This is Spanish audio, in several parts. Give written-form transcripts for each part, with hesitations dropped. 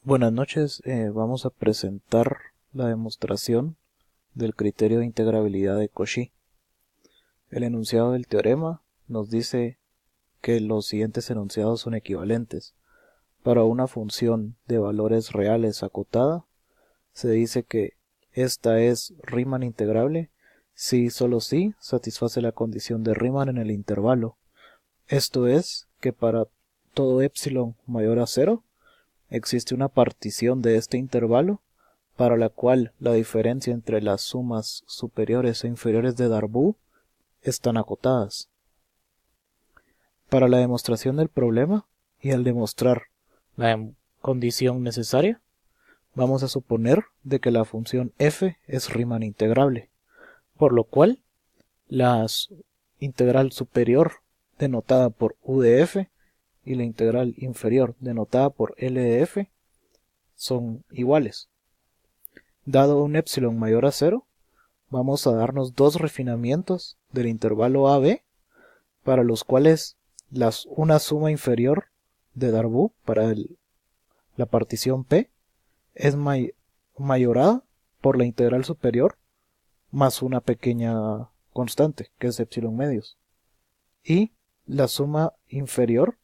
Buenas noches, vamos a presentar la demostración del criterio de integrabilidad de Cauchy. El enunciado del teorema nos dice que los siguientes enunciados son equivalentes. Para una función de valores reales acotada, se dice que esta es Riemann integrable si y solo si satisface la condición de Riemann en el intervalo. Esto es que para todo epsilon mayor a 0, existe una partición de este intervalo para la cual la diferencia entre las sumas superiores e inferiores de Darboux están acotadas. Para la demostración del problema y al demostrar la condición necesaria, vamos a suponer de que la función f es Riemann integrable, por lo cual la integral superior denotada por u de f y la integral inferior denotada por L de f son iguales. Dado un epsilon mayor a 0, vamos a darnos dos refinamientos del intervalo AB para los cuales una suma inferior de Darboux para la partición P es mayorada por la integral superior más una pequeña constante que es epsilon medios, y la suma inferior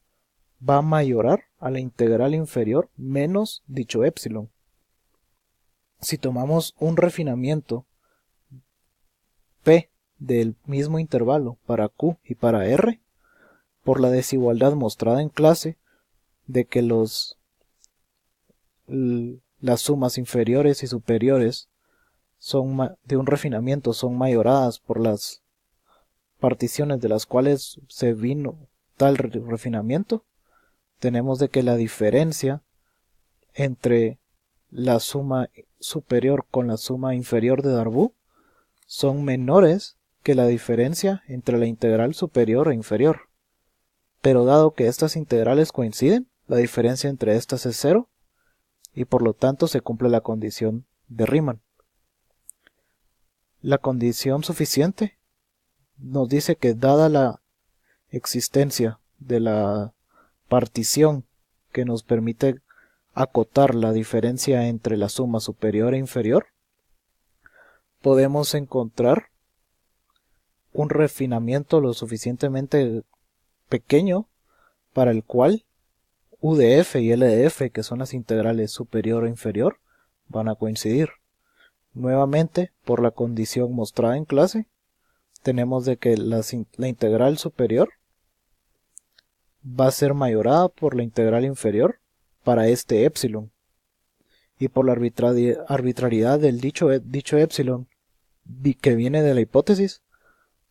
va a mayorar a la integral inferior menos dicho epsilon. Si tomamos un refinamiento P del mismo intervalo para Q y para R, por la desigualdad mostrada en clase de que las sumas inferiores y superiores de un refinamiento son mayoradas por las particiones de las cuales se vino tal refinamiento, tenemos de que la diferencia entre la suma superior con la suma inferior de Darboux son menores que la diferencia entre la integral superior e inferior. Pero dado que estas integrales coinciden, la diferencia entre estas es 0 y por lo tanto se cumple la condición de Riemann. La condición suficiente nos dice que dada la existencia de la partición que nos permite acotar la diferencia entre la suma superior e inferior, podemos encontrar un refinamiento lo suficientemente pequeño para el cual u de f y l de f, que son las integrales superior e inferior, van a coincidir. Nuevamente, por la condición mostrada en clase, tenemos de que la integral superior va a ser mayorada por la integral inferior para este epsilon, y por la arbitrariedad del dicho epsilon que viene de la hipótesis,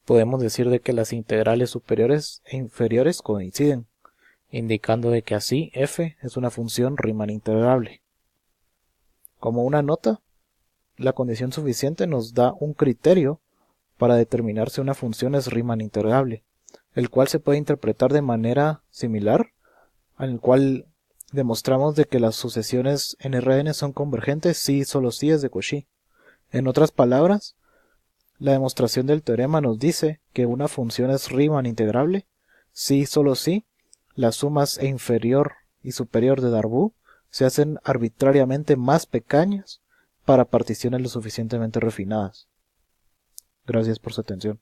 podemos decir de que las integrales superiores e inferiores coinciden, indicando de que así f es una función Riemann integrable. Como una nota, la condición suficiente nos da un criterio para determinar si una función es Riemann integrable, el cual se puede interpretar de manera similar al cual demostramos de que las sucesiones en Rn son convergentes si y solo si es de Cauchy. En otras palabras, la demostración del teorema nos dice que una función es Riemann integrable si y solo si las sumas inferior y superior de Darboux se hacen arbitrariamente más pequeñas para particiones lo suficientemente refinadas. Gracias por su atención.